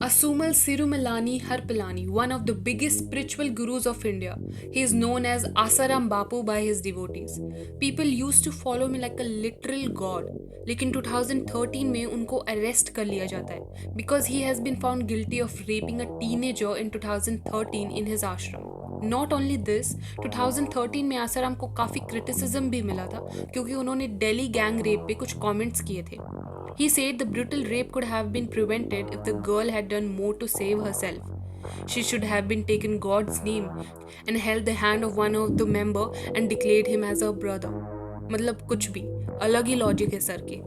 Asumal Sirumalani Harpalani, one of the biggest spiritual gurus of India. He is known as Asaram Bapu by his devotees. People used to follow him like a literal god. लेकिन 2013 में उनको arrest कर लिया जाता है because he has been found guilty of raping a teenager in 2013 in his ashram. Not only this, 2013 में आसाराम को काफ़ी क्रिटिसिज्म भी मिला था क्योंकि उन्होंने दिल्ली गैंग रेप पे कुछ कमेंट्स किए थे. He said the brutal rape could have been prevented if the girl had done more to save herself. She should have been taken God's name and held the hand of one of the member and declared him as her brother. मतलब कुछ भी अलग ही logic है sir के.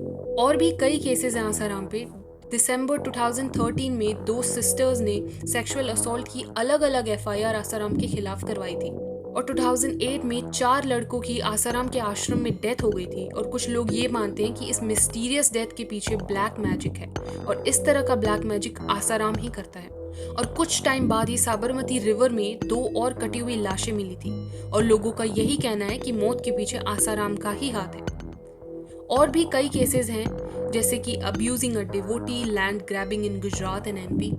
और भी कई cases हैं आसाराम पे. दिसंबर 2013 में दो सिस्टर्स ने सेक्सुअल असॉल्ट की अलग अलग एफआईआर आसाराम के खिलाफ करवाई थी. और 2008 में 4 लड़कों की आसाराम के आश्रम में डेथ हो गई थी. और कुछ लोग ये मानते हैं कि इस मिस्टीरियस डेथ के पीछे ब्लैक मैजिक है और इस तरह का ब्लैक मैजिक आसाराम ही करता है. और कुछ टाइम बाद ही साबरमती रिवर में 2 और कटी हुई लाशें मिली थी और लोगों का यही कहना है कि मौत के पीछे आसाराम का ही हाथ है. और भी कई केसेस हैं जैसे कि abusing a devotee, land grabbing in Gujarat and MP.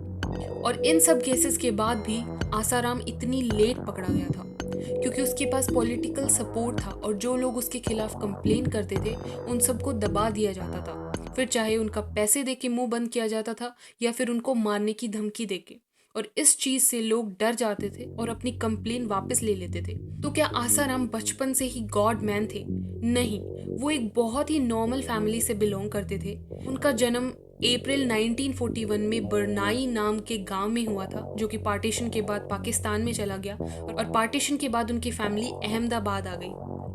और इन सब केसेस के बाद भी आसाराम इतनी लेट पकड़ा गया था क्योंकि उसके पास पॉलिटिकल सपोर्ट था और जो लोग उसके खिलाफ कंप्लेन करते थे उन सबको दबा दिया जाता था. फिर चाहे उनका पैसे दे के मुंह बंद किया जाता था या फिर उनको मारने की धमकी दे के. और इस चीज से लोग डर जाते थे और अपनी कंप्लेन वापस ले लेते थे. तो क्या आसाराम बचपन से ही गॉड मैन थे? नहीं, वो एक बहुत ही नॉर्मल फैमिली से बिलोंग करते थे. उनका जन्म अप्रैल 1941 में बरनाई नाम के गांव में हुआ था जो कि पार्टीशन के बाद पाकिस्तान में चला गया. और पार्टीशन के बाद उनकी फैमिली अहमदाबाद आ गई.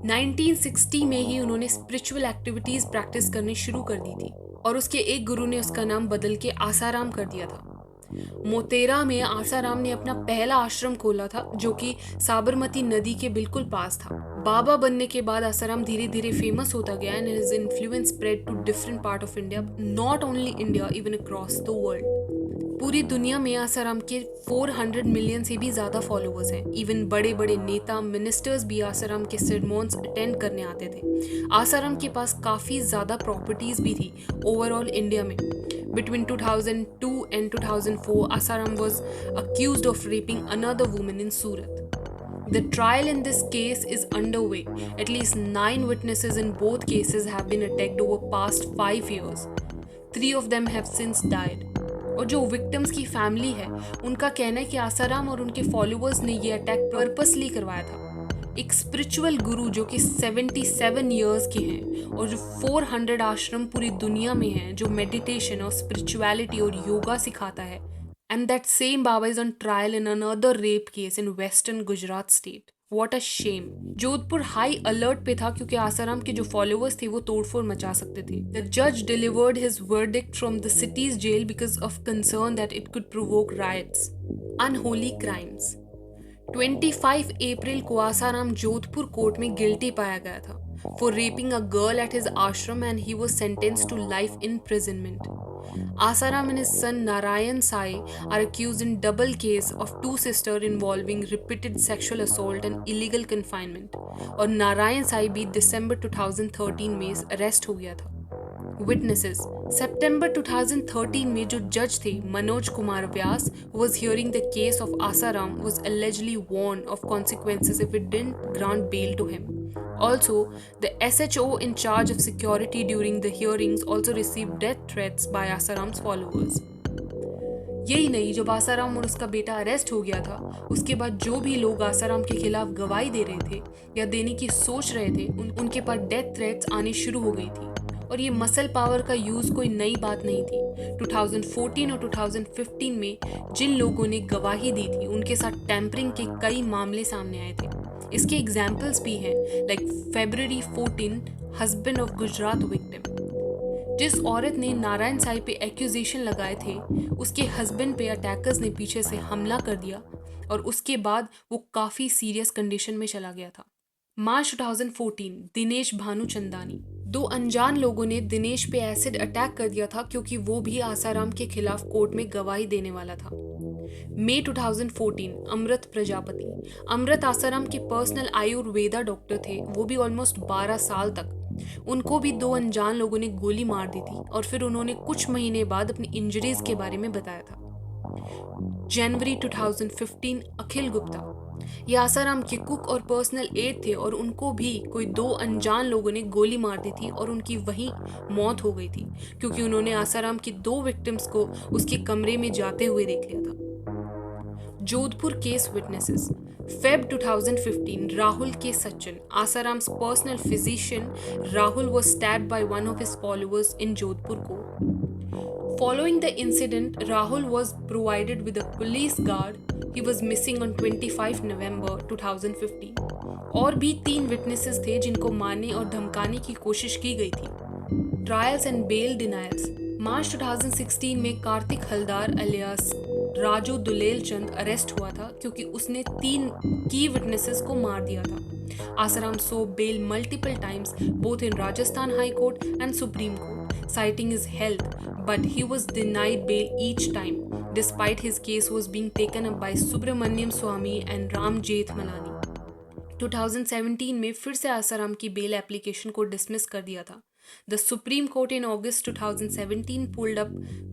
1960 में ही उन्होंने स्पिरिचुअल एक्टिविटीज प्रैक्टिस करनी शुरू कर दी थी और उसके एक गुरु ने उसका नाम बदल के आसाराम कर दिया था. मोतेरा में आसाराम ने अपना पहला आश्रम खोला था जो कि साबरमती नदी के बिल्कुल पास था. बाबा बनने के बाद आसाराम धीरे धीरे फेमस होता गया and his influence spread to different part of India, not only India, even across the world. पूरी दुनिया में आसाराम के 400 मिलियन से भी ज़्यादा फॉलोअर्स हैं. इवन बड़े बड़े नेता, मिनिस्टर्स भी आसाराम के sermons अटेंड करने आते थे. आसाराम के पास काफ़ी ज़्यादा प्रॉपर्टीज़ भी थी ओवरऑल इंडिया में. Between 2002 and 2004, Asaram was accused of raping another woman in Surat. The trial in this case is underway. At least 9 witnesses in both cases have been attacked over past 5 years. 3 of them have since died. और जो victims की family है उनका कहना है कि आसाराम और उनके फॉलोअर्स ने ये अटैक पर्पसली करवाया था. एक स्पिरिचुअल गुरु जो कि 77 इयर्स के हैं और जो 400 आश्रम पूरी दुनिया में हैं जो मेडिटेशन और स्पिरिचुअलिटी और योगा सिखाता है. And that same Baba is on trial in another rape case in western Gujarat state. What a shame. Jodhpur high alert पे था क्योंकि आसाराम के जो फॉलोअर्स थे वो तोड़फोड़ मचा सकते थे. द जज delivered his verdict from the city's jail because of concern that it could provoke riots. Unholy crimes. 25 April को आसाराम जोधपुर कोर्ट में गिल्टी पाया गया था for raping a girl at his ashram and he was sentenced to life imprisonment. Asaram and his son Narayan Sai are accused in double case of 2 sisters involving repeated sexual assault and illegal confinement. और नारायण साई भी दिसंबर 2013 में arrest हो गया था. Witnesses. सितंबर 2013 में जो जज थे Manoj Kumar Vyas who was hearing the case of Asaram was allegedly warned of consequences if it didn't grant bail to him. Also, the SHO in charge of security during the hearings also received death threats by Asaram's followers. यही नहीं, जब आसाराम और उसका बेटा arrest हो गया था उसके बाद जो भी लोग आसाराम के खिलाफ गवाही दे रहे थे या देने की सोच रहे थे उनके पास डेथ थ्रेट्स आनी शुरू हो गई थी. और ये मसल पावर का यूज़ कोई नई बात नहीं थी. 2014 और 2015 में जिन लोगों ने गवाही दी थी उनके साथ टैंपरिंग के कई मामले सामने आए थे. इसके एग्जाम्पल्स भी हैं like February 14 husband of Gujarat victim. जिस औरत ने नारायण साई पे एक्यूजेशन लगाए थे उसके हस्बैंड पे अटैकर्स ने पीछे से हमला कर दिया और उसके बाद वो काफ़ी सीरियस कंडीशन में चला गया था. मार्च 2014 दिनेश भानुचंदानी. 2 अनजान लोगों ने दिनेश पे एसिड अटैक कर दिया था क्योंकि वो भी आसाराम के खिलाफ कोर्ट में गवाही देने वाला था. मई 2014 अमृत प्रजापति. अमृत आसाराम के पर्सनल आयुर्वेदा डॉक्टर थे, वो भी ऑलमोस्ट 12 साल तक. उनको भी 2 अनजान लोगों ने गोली मार दी थी और फिर उन्होंने कुछ महीने बाद अपनी इंजरीज के बारे में बताया था. जनवरी 2015 अखिल गुप्ता, ये आसाराम के कुक और पर्सनल एड थे और उनको भी कोई 2 अनजान लोगों ने गोली मार दी थी और उनकी वहीं मौत हो गई थी क्योंकि उन्होंने आसाराम की 2 विक्टिम्स को उसके कमरे में जाते हुए देख लिया था। Jodhpur case witnesses, Feb 2015, Rahul K. Sachin, Asaram's personal physician, Rahul was stabbed by one of his followers in Jodhpur court. Following the incident, Rahul was provided with a police guard. He was missing on 25 November 2015. और भी 3 witnesses थे जिनको मारने और धमकाने की कोशिश की गई थी। ट्रायल्स एंड बेल डिनायल्स, मार्च 2016 में कार्तिक हलदार अलियास राजू दुलेल चंद अरेस्ट हुआ था क्योंकि उसने 3 की विटनेसेस को मार दिया था। Asaram sought bail multiple times both in Rajasthan High Court and Supreme Court, citing his health, but he was denied bail each time, despite his case was being taken up by Subramaniam Swamy and Ram Jethmalani. 2017 में फिर से आसाराम की bail application को dismiss कर दिया था। The Supreme Court in August 2017 pulled up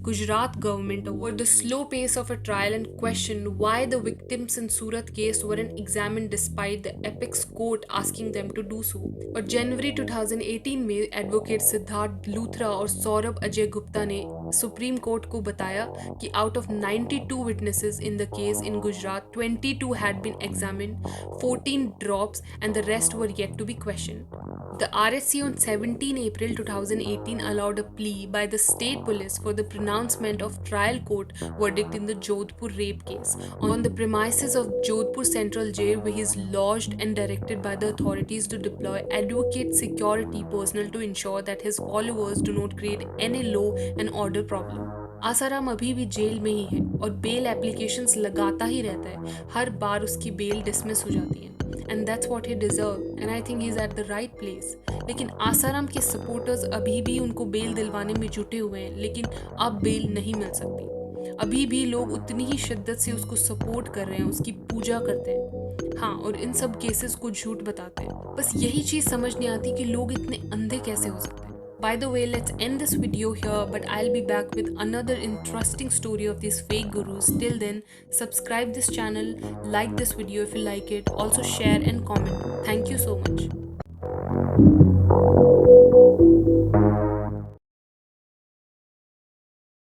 Gujarat government over the slow pace of a trial and questioned why the victims in Surat case weren't examined despite the apex court asking them to do so. और जनवरी 2018 में advocate Siddharth Luthra और सौरभ अजय गुप्ता ने supreme court को बताया कि out of 92 witnesses in the case in Gujarat, 22 had been examined, 14 drops and the rest were yet to be questioned. The RSC on 17 April 2018 allowed a plea by the state police for the pronouncement of trial court verdict in the Jodhpur rape case on the premises of Jodhpur Central Jail, where he is lodged and directed by the authorities to deploy adequate security personnel to ensure that his followers do not create any law and order problem. Asaram अभी भी jail में ही है और bell applications लगाता ही रहता है, हर बार उसकी bell dismiss हो जाती है and that's what he deserved and I think he's at the right place. लेकिन आसाराम के सपोर्टर्स अभी भी उनको बेल दिलवाने में जुटे हुए हैं, लेकिन अब बेल नहीं मिल सकती। अभी भी लोग उतनी ही शिद्दत से उसको सपोर्ट कर रहे हैं, उसकी पूजा करते हैं, हाँ, और इन सब केसेस को झूठ बताते हैं। बस यही चीज़ समझ नहीं आती कि लोग इतने अंधे कैसे हो सकते हैं। By the way, let's end this video here, but I'll be back with another interesting story of these fake gurus. Till then, subscribe this channel, like this video if you like it, also share and comment. Thank you so much.